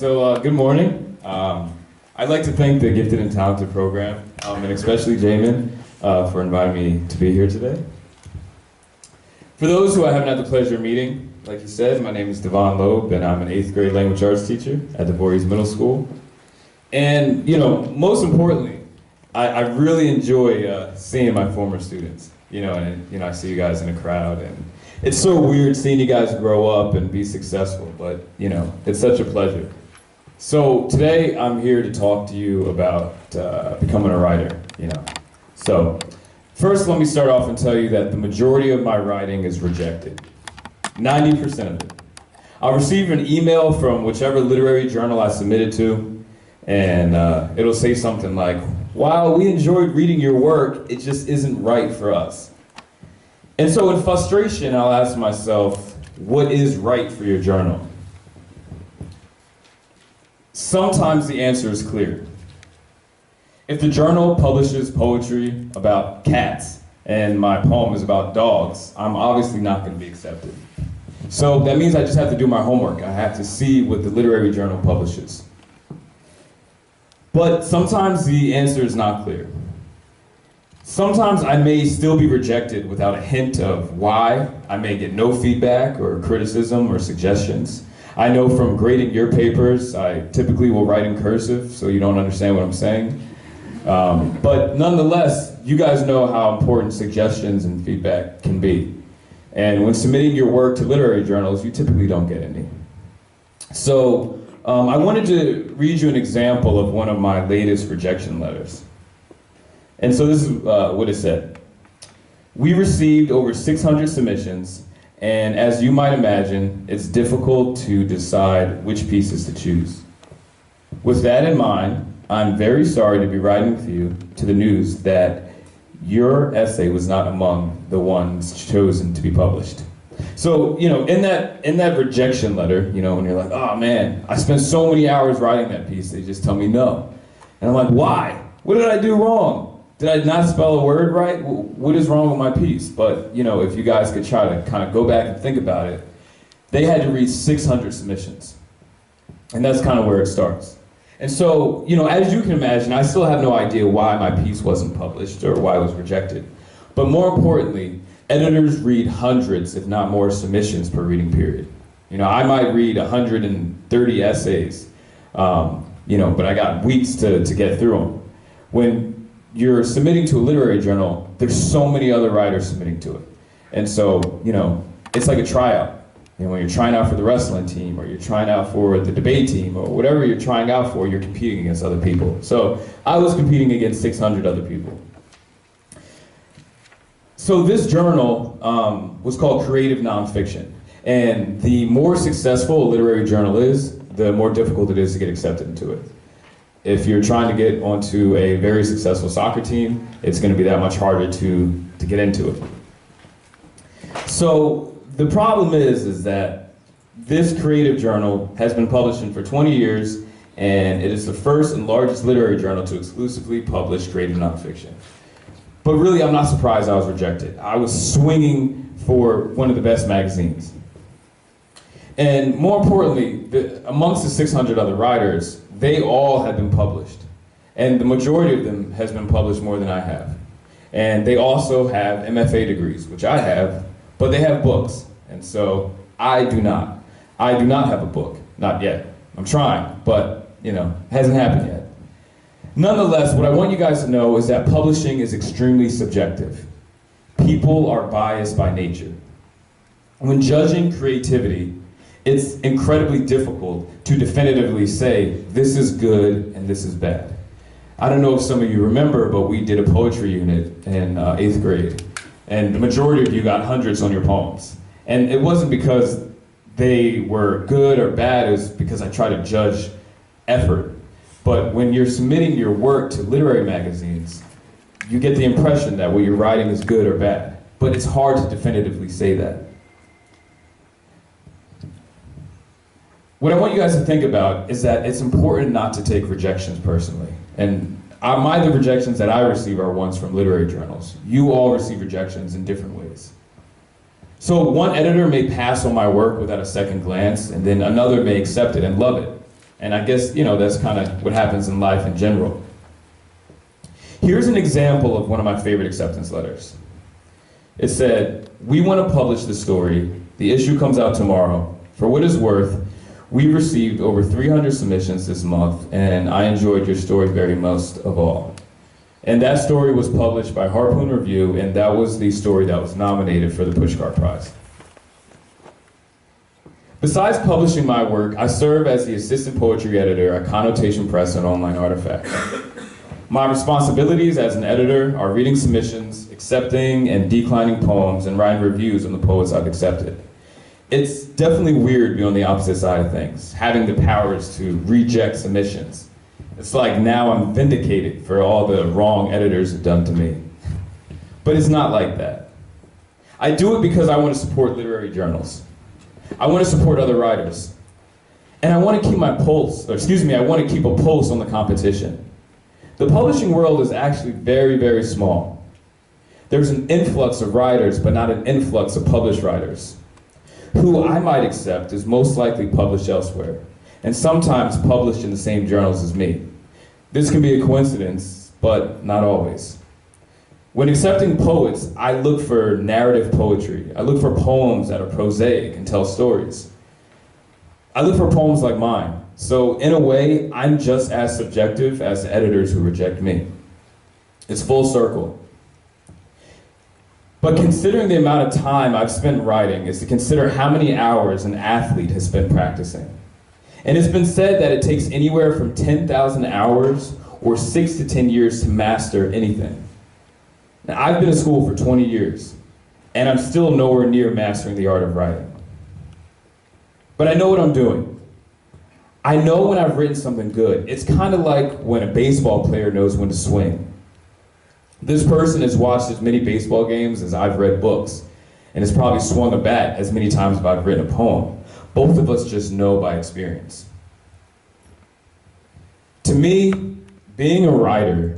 Good morning. I'd like to thank the Gifted and Talented program, and especially Jamin, for inviting me to be here today. For those who I haven't had the pleasure of meeting, like you said, my name is Devon Lobe, and I'm an 8th grade language arts teacher at the Voorhees Middle School. And, most importantly, I really enjoy seeing my former students. I see you guys in a crowd, and it's so weird seeing you guys grow up and be successful, but, it's such a pleasure. So today I'm here to talk to you about becoming a writer, So first let me start off and tell you that the majority of my writing is rejected. 90% of it. I'll receive an email from whichever literary journal I submitted to, and it'll say something like, "While we enjoyed reading your work, it just isn't right for us." And so in frustration, I'll ask myself, what is right for your journal? Sometimes the answer is clear. If the journal publishes poetry about cats and my poem is about dogs, I'm obviously not going to be accepted. So that means I just have to do my homework. I have to see what the literary journal publishes. But sometimes the answer is not clear. Sometimes I may still be rejected without a hint of why. I may get no feedback or criticism or suggestions. I know from grading your papers, I typically will write in cursive, so you don't understand what I'm saying. But nonetheless, you guys know how important suggestions and feedback can be. And when submitting your work to literary journals, you typically don't get any. So I wanted to read you an example of one of my latest rejection letters. And so this is what it said. "We received over 600 submissions, and as you might imagine, it's difficult to decide which pieces to choose. With that in mind, I'm very sorry to be writing with you to the news that your essay was not among the ones chosen to be published." So, in that rejection letter, when you're like, "Oh man, I spent so many hours writing that piece," they just tell me no. And I'm like, why? What did I do wrong? Did I not spell a word right? What is wrong with my piece? But, if you guys could try to kind of go back and think about it, they had to read 600 submissions. And that's kind of where it starts. And so, as you can imagine, I still have no idea why my piece wasn't published or why it was rejected. But more importantly, editors read hundreds, if not more, submissions per reading period. I might read 130 essays, but I got weeks to get through them. When you're submitting to a literary journal, there's so many other writers submitting to it. And so, it's like a tryout. When you're trying out for the wrestling team, or you're trying out for the debate team, or whatever you're trying out for, you're competing against other people. So I was competing against 600 other people. So this journal was called Creative Nonfiction. And the more successful a literary journal is, the more difficult it is to get accepted into it. If you're trying to get onto a very successful soccer team, it's going to be that much harder to get into it. So the problem is that this creative journal has been publishing for 20 years, and it is the first and largest literary journal to exclusively publish creative nonfiction. But really, I'm not surprised I was rejected. I was swinging for one of the best magazines. And more importantly, amongst the 600 other writers, they all have been published. And the majority of them has been published more than I have. And they also have MFA degrees, which I have, but they have books. And so I do not. I do not have a book, not yet. I'm trying, but it hasn't happened yet. Nonetheless, what I want you guys to know is that publishing is extremely subjective. People are biased by nature. When judging creativity, it's incredibly difficult to definitively say, this is good and this is bad. I don't know if some of you remember, but we did a poetry unit in 8th grade, and the majority of you got hundreds on your poems. And it wasn't because they were good or bad, it was because I tried to judge effort. But when you're submitting your work to literary magazines, you get the impression that what you're writing is good or bad. But it's hard to definitively say that. What I want you guys to think about is that it's important not to take rejections personally. And the rejections that I receive are ones from literary journals. You all receive rejections in different ways. So one editor may pass on my work without a second glance, and then another may accept it and love it. And I guess, that's kind of what happens in life in general. Here's an example of one of my favorite acceptance letters. It said, "We want to publish the story. The issue comes out tomorrow. For what it's worth, we received over 300 submissions this month, and I enjoyed your story very most of all." And that story was published by Harpoon Review, and that was the story that was nominated for the Pushcart Prize. Besides publishing my work, I serve as the assistant poetry editor at Connotation Press and Online Artifact. My responsibilities as an editor are reading submissions, accepting and declining poems, and writing reviews on the poets I've accepted. It's definitely weird being on the opposite side of things, having the powers to reject submissions. It's like now I'm vindicated for all the wrong editors have done to me. But it's not like that. I do it because I want to support literary journals. I want to support other writers. And I want to keep I want to keep a pulse on the competition. The publishing world is actually very, very small. There's an influx of writers, but not an influx of published writers, who I might accept is most likely published elsewhere, and sometimes published in the same journals as me. This can be a coincidence, but not always. When accepting poets, I look for narrative poetry. I look for poems that are prosaic and tell stories. I look for poems like mine. So in a way, I'm just as subjective as the editors who reject me. It's full circle. But considering the amount of time I've spent writing is to consider how many hours an athlete has spent practicing. And it's been said that it takes anywhere from 10,000 hours or 6 to 10 years to master anything. Now, I've been in school for 20 years, and I'm still nowhere near mastering the art of writing. But I know what I'm doing. I know when I've written something good. It's kind of like when a baseball player knows when to swing. This person has watched as many baseball games as I've read books, and has probably swung a bat as many times as I've written a poem. Both of us just know by experience. To me, being a writer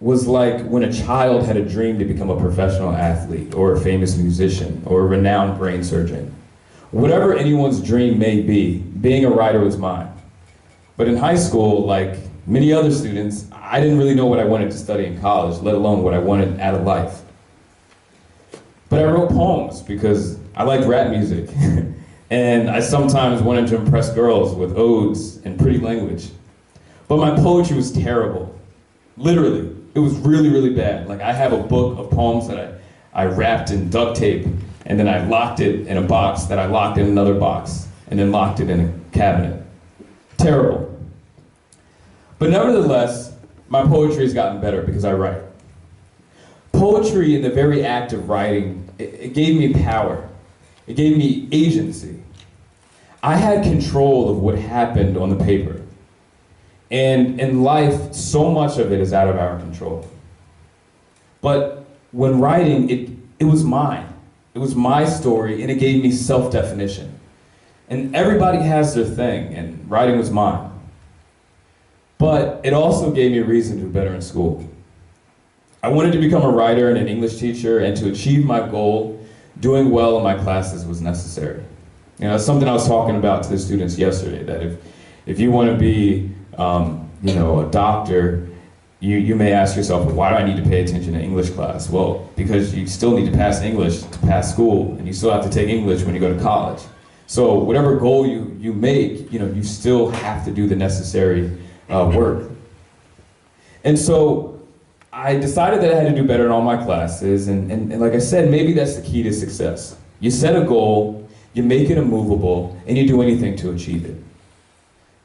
was like when a child had a dream to become a professional athlete, or a famous musician, or a renowned brain surgeon. Whatever anyone's dream may be, being a writer was mine. But in high school, like many other students, I didn't really know what I wanted to study in college, let alone what I wanted out of life. But I wrote poems because I liked rap music. And I sometimes wanted to impress girls with odes and pretty language. But my poetry was terrible. Literally, it was really, really bad. Like I have a book of poems that I wrapped in duct tape, and then I locked it in a box that I locked in another box, and then locked it in a cabinet. Terrible. But nevertheless, my poetry has gotten better because I write. Poetry, in the very act of writing, it gave me power. It gave me agency. I had control of what happened on the paper. And in life, so much of it is out of our control. But when writing, it was mine. It was my story, and it gave me self-definition. And everybody has their thing, and writing was mine. But it also gave me a reason to do better in school. I wanted to become a writer and an English teacher, and to achieve my goal, doing well in my classes was necessary. It's something I was talking about to the students yesterday, that if you want to be a doctor, you may ask yourself, well, why do I need to pay attention to English class? Well, because you still need to pass English to pass school, and you still have to take English when you go to college. So whatever goal you make, you still have to do the necessary work. And so I decided that I had to do better in all my classes, and like I said, maybe that's the key to success. You set a goal, you make it immovable, and you do anything to achieve it.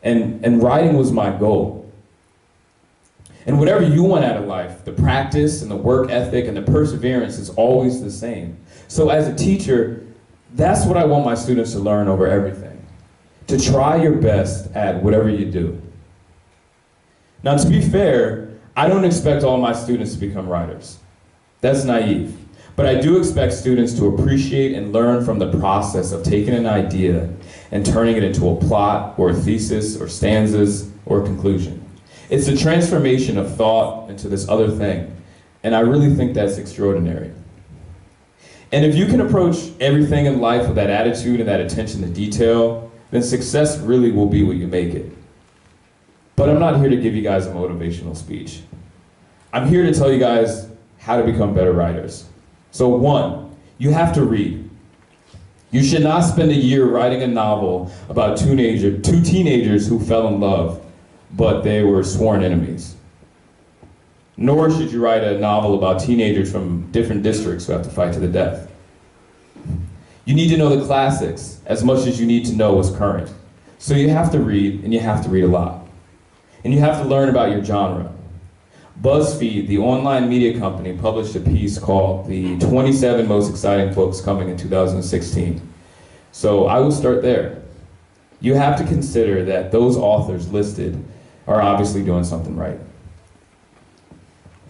And writing was my goal. And whatever you want out of life, the practice and the work ethic and the perseverance is always the same. So as a teacher, that's what I want my students to learn over everything. To try your best at whatever you do. Now, to be fair, I don't expect all my students to become writers. That's naive. But I do expect students to appreciate and learn from the process of taking an idea and turning it into a plot or a thesis or stanzas or a conclusion. It's a transformation of thought into this other thing, and I really think that's extraordinary. And if you can approach everything in life with that attitude and that attention to detail, then success really will be what you make it. But I'm not here to give you guys a motivational speech. I'm here to tell you guys how to become better writers. So 1, you have to read. You should not spend a year writing a novel about two teenagers who fell in love, but they were sworn enemies. Nor should you write a novel about teenagers from different districts who have to fight to the death. You need to know the classics as much as you need to know what's current. So you have to read, and you have to read a lot. And you have to learn about your genre. BuzzFeed, the online media company, published a piece called The 27 Most Exciting Books Coming in 2016. So I will start there. You have to consider that those authors listed are obviously doing something right.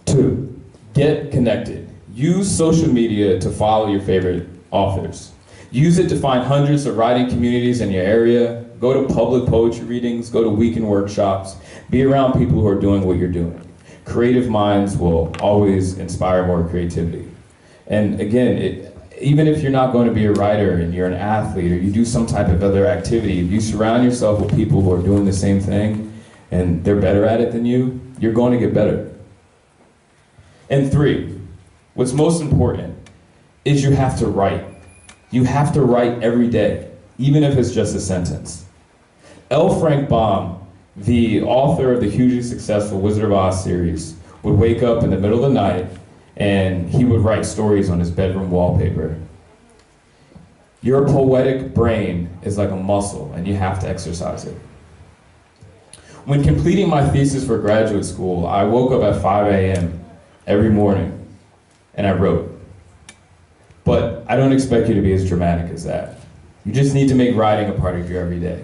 2, get connected. Use social media to follow your favorite authors. Use it to find hundreds of writing communities in your area. Go to public poetry readings, go to weekend workshops. Be around people who are doing what you're doing. Creative minds will always inspire more creativity. And again, even if you're not going to be a writer and you're an athlete or you do some type of other activity, if you surround yourself with people who are doing the same thing and they're better at it than you, you're going to get better. And 3, what's most important is you have to write. You have to write every day, even if it's just a sentence. L. Frank Baum, the author of the hugely successful Wizard of Oz series, would wake up in the middle of the night and he would write stories on his bedroom wallpaper. Your poetic brain is like a muscle and you have to exercise it. When completing my thesis for graduate school, I woke up at 5 a.m. every morning and I wrote. But I don't expect you to be as dramatic as that. You just need to make writing a part of your everyday.